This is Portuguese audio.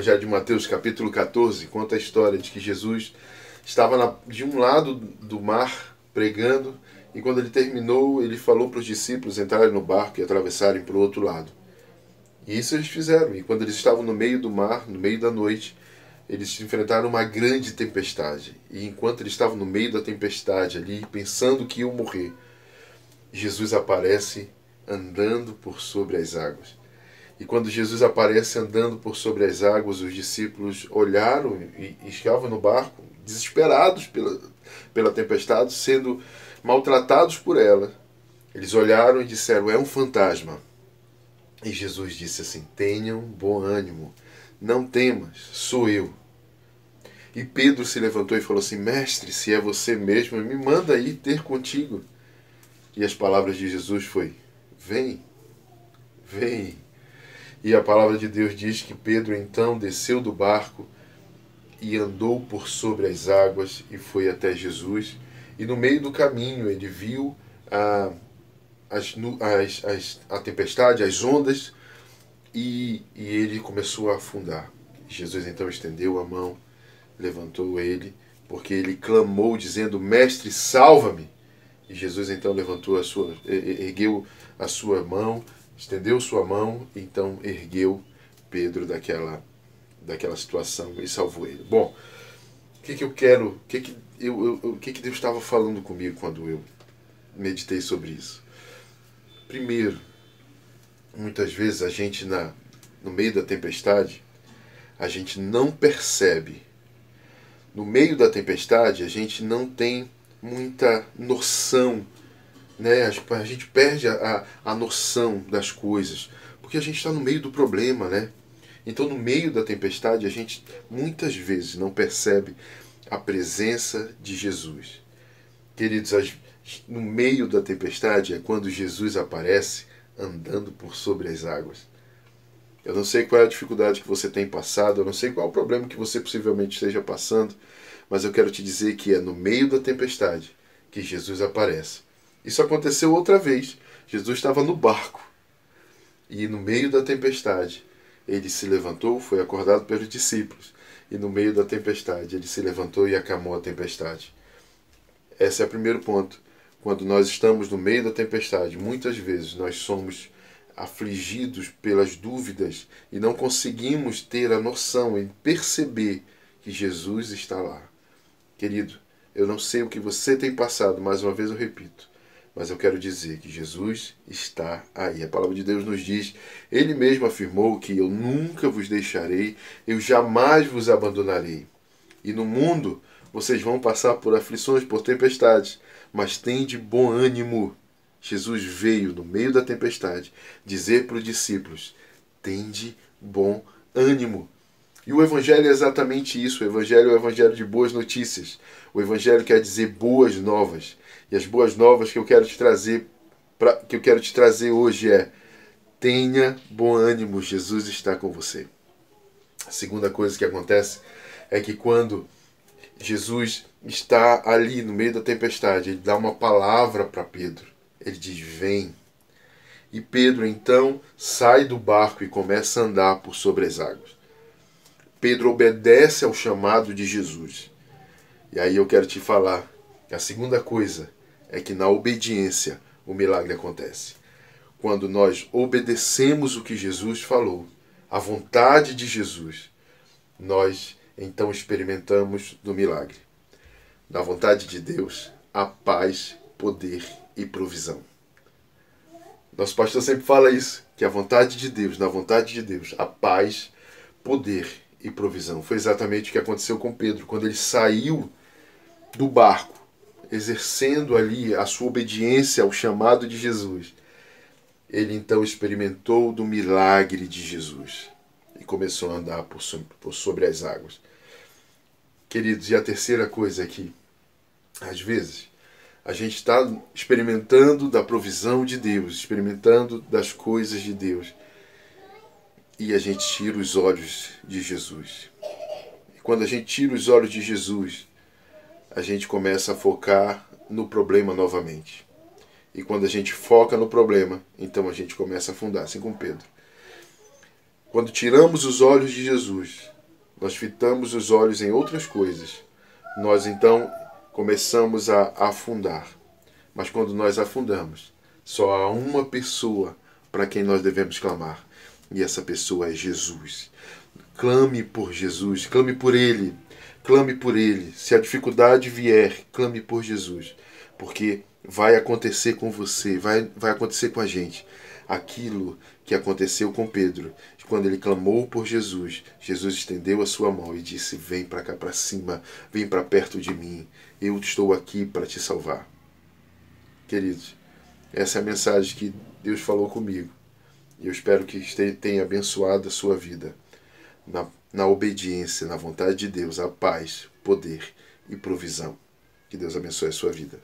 Evangelho de Mateus, capítulo 14, conta a história de que Jesus estava de um lado do mar pregando, e quando ele terminou, ele falou para os discípulos entrarem no barco e atravessarem para o outro lado. E isso eles fizeram, e quando eles estavam no meio do mar, no meio da noite, eles enfrentaram uma grande tempestade. E enquanto eles estavam no meio da tempestade ali, pensando que iam morrer, Jesus aparece andando por sobre as águas. E quando Jesus aparece andando por sobre as águas, os discípulos olharam e estavam no barco, desesperados pela tempestade, sendo maltratados por ela. Eles olharam e disseram: é um fantasma. E Jesus disse assim: tenham bom ânimo, não temas, sou eu. E Pedro se levantou e falou assim: mestre, se é você mesmo, me manda ir ter contigo. E as palavras de Jesus foi: vem, vem. E a palavra de Deus diz que Pedro então desceu do barco e andou por sobre as águas e foi até Jesus. E no meio do caminho ele viu a tempestade, as ondas, e ele começou a afundar. Jesus então estendeu a mão, levantou ele, porque ele clamou dizendo: mestre, salva-me. E Jesus então ergueu a sua mão, estendeu sua mão, então ergueu Pedro daquela situação e salvou ele. Bom, o que Deus estava falando comigo quando eu meditei sobre isso? Primeiro, muitas vezes a gente no meio da tempestade, a gente não percebe. No meio da tempestade, a gente não tem muita noção, né? A gente perde a noção das coisas, porque a gente está no meio do problema, né? Então, no meio da tempestade, a gente muitas vezes não percebe a presença de Jesus. Queridos, no meio da tempestade é quando Jesus aparece andando por sobre as águas. Eu não sei qual é a dificuldade que você tem passado, eu não sei qual é o problema que você possivelmente esteja passando, mas eu quero te dizer que é no meio da tempestade que Jesus aparece. Isso aconteceu outra vez. Jesus estava no barco e no meio da tempestade ele se levantou, foi acordado pelos discípulos, e no meio da tempestade ele se levantou e acalmou a tempestade. Esse é o primeiro ponto. Quando nós estamos no meio da tempestade, muitas vezes nós somos afligidos pelas dúvidas e não conseguimos ter a noção e perceber que Jesus está lá. Querido, eu não sei o que você tem passado, mais uma vez eu repito, mas eu quero dizer que Jesus está aí. A palavra de Deus nos diz: Ele mesmo afirmou que eu nunca vos deixarei, eu jamais vos abandonarei. E no mundo vocês vão passar por aflições, por tempestades, mas tende bom ânimo. Jesus veio no meio da tempestade dizer para os discípulos: tende bom ânimo. E o Evangelho é exatamente isso. O Evangelho é o Evangelho de boas notícias. O Evangelho quer dizer boas novas. E as boas novas que eu quero te trazer hoje é: tenha bom ânimo, Jesus está com você. A segunda coisa que acontece é que quando Jesus está ali no meio da tempestade, ele dá uma palavra para Pedro. Ele diz: vem. E Pedro então sai do barco e começa a andar por sobre as águas. Pedro obedece ao chamado de Jesus. E aí eu quero te falar, a segunda coisa é que na obediência o milagre acontece. Quando nós obedecemos o que Jesus falou, a vontade de Jesus, nós então experimentamos do milagre. Na vontade de Deus, há paz, poder e provisão. Nosso pastor sempre fala isso, que a vontade de Deus, na vontade de Deus, há paz, poder e provisão. Foi exatamente o que aconteceu com Pedro, quando ele saiu do barco, exercendo ali a sua obediência ao chamado de Jesus. Ele então experimentou do milagre de Jesus e começou a andar por sobre as águas. Queridos, e a terceira coisa é que, às vezes, a gente está experimentando da provisão de Deus, experimentando das coisas de Deus, e a gente tira os olhos de Jesus. E quando a gente tira os olhos de Jesus, a gente começa a focar no problema novamente. E quando a gente foca no problema, então a gente começa a afundar, assim como Pedro. Quando tiramos os olhos de Jesus, nós fitamos os olhos em outras coisas, nós então começamos a afundar. Mas quando nós afundamos, só há uma pessoa para quem nós devemos clamar. E essa pessoa é Jesus. Clame por Jesus, clame por Ele. Clame por Ele. Se a dificuldade vier, clame por Jesus. Porque vai acontecer com você, vai acontecer com a gente. Aquilo que aconteceu com Pedro, quando ele clamou por Jesus, Jesus estendeu a sua mão e disse: vem para cá para cima, vem para perto de mim, eu estou aqui para te salvar. Queridos, essa é a mensagem que Deus falou comigo. E eu espero que tenha abençoado a sua vida na obediência, na vontade de Deus, a paz, poder e provisão. Que Deus abençoe a sua vida.